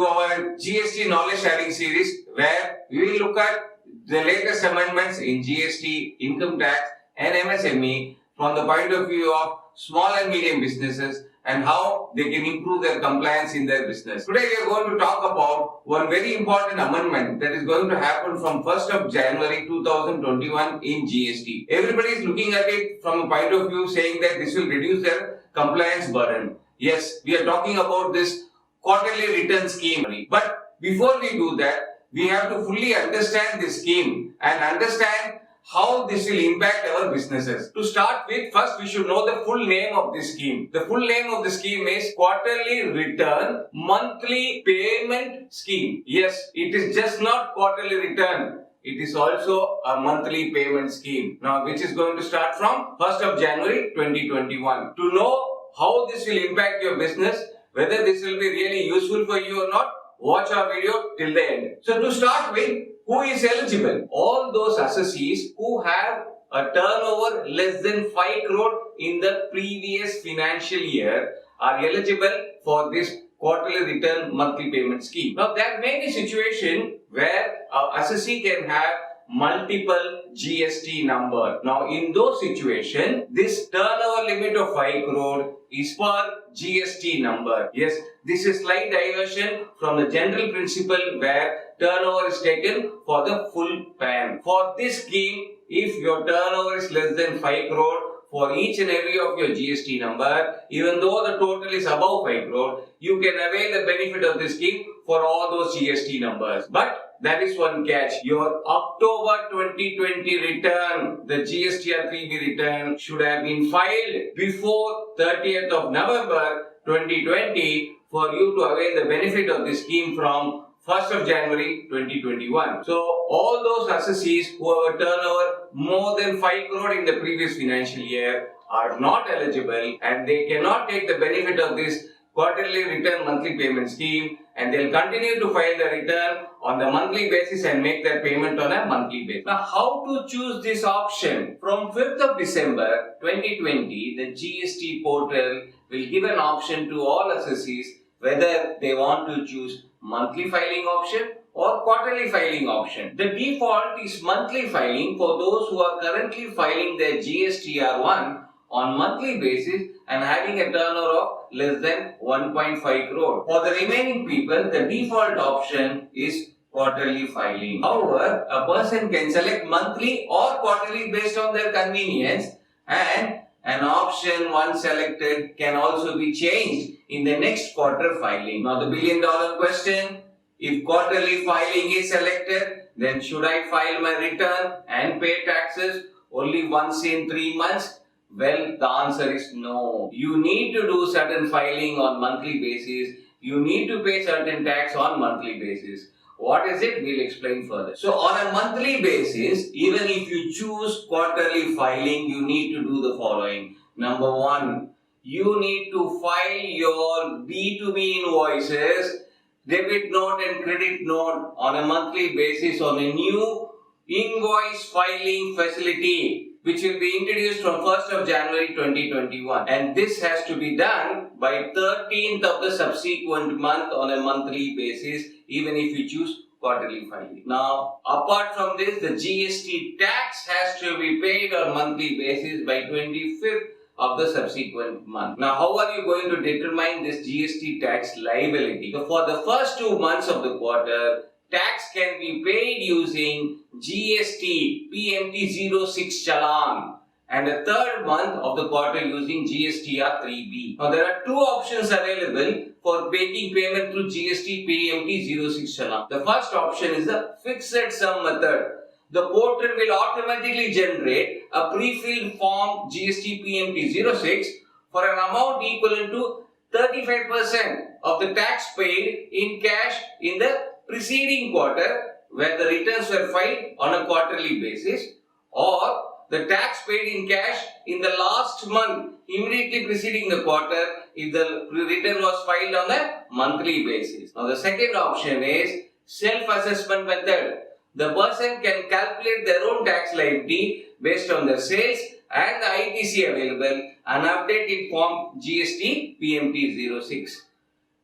our GST knowledge sharing series, where we will look at the latest amendments in GST, income tax and MSME from the point of view of small and medium businesses and how they can improve their compliance in their business. Today we are going to talk about one very important amendment that is going to happen from 1st of January 2021 in GST. Everybody is looking at it from a point of view saying that this will reduce their compliance burden. Yes, we are talking about this quarterly return scheme. But before we do that, we have to fully understand this scheme and understand how this will impact our businesses. To start with, first we should know the full name of this scheme. The full name of the scheme is Quarterly Return Monthly Payment Scheme. Yes, it is just not quarterly return. It is also a monthly payment scheme. Now, which is going to start from 1st of January 2021. To know how this will impact your business, whether this will be really useful for you or not, watch our video till the end. So to start with, who is eligible? All those assessees who have a turnover less than 5 crore in the previous financial year are eligible for this quarterly return monthly payment scheme. Now there may be a situation where an assessee can have multiple GST number. Now in those situations, this turnover limit of 5 crore is per GST number. Yes, this is slight diversion from the general principle where turnover is taken for the full PAN. For this scheme, if your turnover is less than 5 crore, for each and every of your GST number, even though the total is above 5 crore, you can avail the benefit of this scheme for all those GST numbers. But that is one catch. Your October 2020 return, the GSTR 3B return, should have been filed before 30th of November 2020 for you to avail the benefit of this scheme from 1st of January 2021. So, all those assessees who have a turnover more than 5 crore in the previous financial year are not eligible and they cannot take the benefit of this quarterly return monthly payment scheme, and they'll continue to file the return on the monthly basis and make their payment on a monthly basis. Now, how to choose this option? From 5th of December 2020, the GST portal will give an option to all assessees whether they want to choose monthly filing option or quarterly filing option. The default is monthly filing for those who are currently filing their GSTR1 on monthly basis and having a turnover of less than 1.5 crore. For the remaining people, the default option is quarterly filing. However, a person can select monthly or quarterly based on their convenience, and an option once selected can also be changed in the next quarter filing. Now the billion-dollar question, if quarterly filing is selected, then should I file my return and pay taxes only once in 3 months? Well, the answer is no. You need to do certain filing on monthly basis. You need to pay certain tax on monthly basis. What is it? We'll explain further. So, on a monthly basis, even if you choose quarterly filing, you need to do the following. Number one, you need to file your B2B invoices, debit note and credit note on a monthly basis on a new invoice filing facility, which will be introduced from 1st of January 2021. And this has to be done by 13th of the subsequent month on a monthly basis, even if you choose quarterly filing. Now, apart from this, the GST tax has to be paid on monthly basis by 25th of the subsequent month. Now, how are you going to determine this GST tax liability? So, for the first 2 months of the quarter, tax can be paid using GST PMT 06 challan, and the third month of the quarter using GSTR 3B. Now there are two options available for making payment through GST PMT 06 challan. The first option is the fixed sum method. The portal will automatically generate a pre-filled form GST PMT 06 for an amount equivalent to 35% of the tax paid in cash in the preceding quarter where the returns were filed on a quarterly basis, or the tax paid in cash in the last month immediately preceding the quarter if the return was filed on a monthly basis. Now the second option is self-assessment method. The person can calculate their own tax liability based on their sales and the ITC available and update in form GST PMT 06.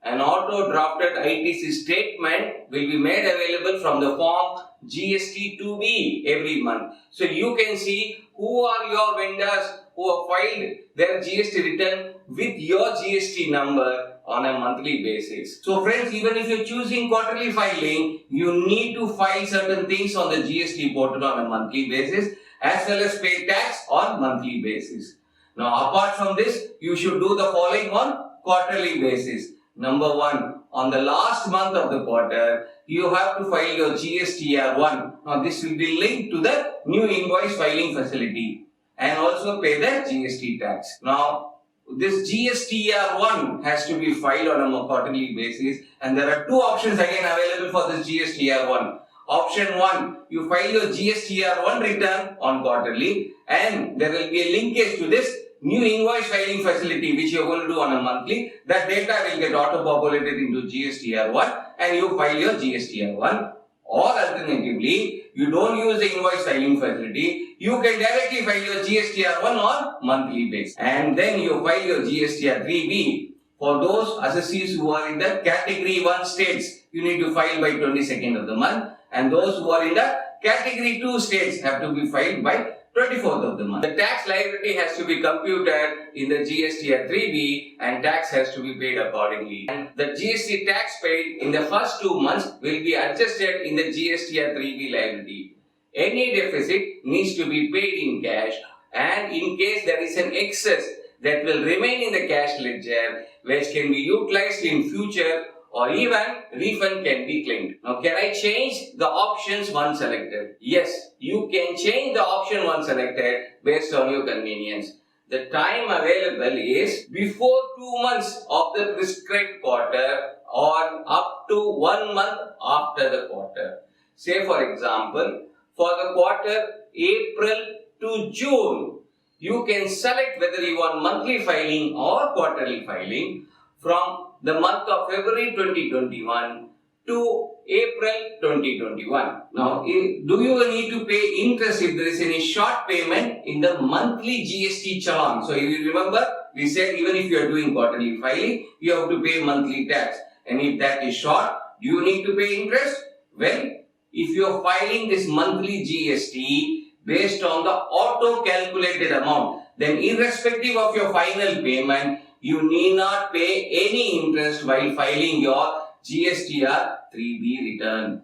An auto-drafted ITC statement will be made available from the form GST2B every month. So you can see who are your vendors who have filed their GST return with your GST number on a monthly basis. So friends, even if you're choosing quarterly filing, you need to file certain things on the GST portal on a monthly basis as well as pay tax on monthly basis. Now apart from this, you should do the following on quarterly basis. Number 1, on the last month of the quarter, you have to file your GSTR1. Now this will be linked to the new invoice filing facility and also pay the GST tax. Now this GSTR1 has to be filed on a quarterly basis, and there are two options again available for this GSTR1. Option 1, you file your GSTR1 return on quarterly, and there will be a linkage to this new invoice filing facility which you are going to do on a monthly. That data will get auto-populated into GSTR1 and you file your GSTR1. Or alternatively, you don't use the invoice filing facility, you can directly file your GSTR1 on monthly basis. And then you file your GSTR3B. For those assessees who are in the category 1 states, you need to file by 22nd of the month. And those who are in the category 2 states have to be filed by 24th of the month. The tax liability has to be computed in the GSTR3B and tax has to be paid accordingly. And the GST tax paid in the first 2 months will be adjusted in the GSTR3B liability. Any deficit needs to be paid in cash, and in case there is an excess that will remain in the cash ledger which can be utilized in future, or even refund can be claimed. Now, can I change the options once selected? Yes, you can change the option once selected based on your convenience. The time available is before 2 months of the prescribed quarter or up to 1 month after the quarter. Say for example, for the quarter April to June, you can select whether you want monthly filing or quarterly filing from the month of February 2021 to April 2021. Now, do you need to pay interest if there is any short payment in the monthly GST challan? So, if you remember, we said even if you are doing quarterly filing, you have to pay monthly tax. And if that is short, do you need to pay interest? Well, if you are filing this monthly GST based on the auto-calculated amount, then irrespective of your final payment, you need not pay any interest while filing your GSTR3B return.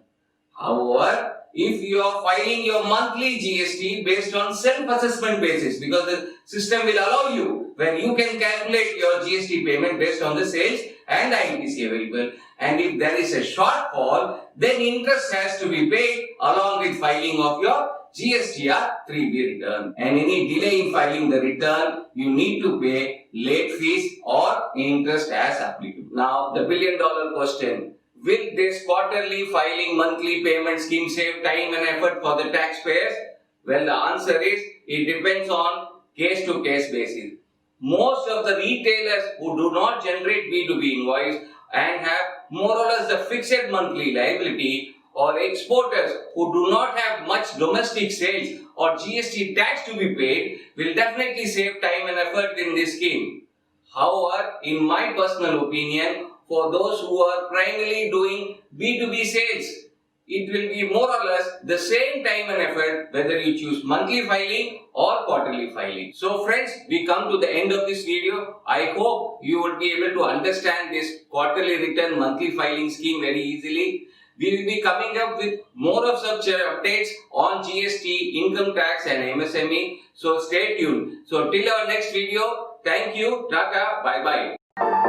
However, if you are filing your monthly GST based on self-assessment basis, because the system will allow you when you can calculate your GST payment based on the sales and ITC available, and if there is a shortfall, then interest has to be paid along with filing of your GSTR3B return. And any delay in filing the return, you need to pay late fees or interest as applicable. Now, the billion-dollar question: will this quarterly filing monthly payment scheme save time and effort for the taxpayers? Well, the answer is it depends on case-to-case basis. Most of the retailers who do not generate B2B invoice and have more or less the fixed monthly liability, or exporters who do not have much domestic sales or GST tax to be paid, will definitely save time and effort in this scheme. However, in my personal opinion, for those who are primarily doing B2B sales, it will be more or less the same time and effort whether you choose monthly filing or quarterly filing. So friends, we come to the end of this video. I hope you would be able to understand this quarterly return monthly filing scheme very easily. We will be coming up with more of such updates on GST, income tax and MSME. So stay tuned. So till our next video, thank you, tata, bye bye.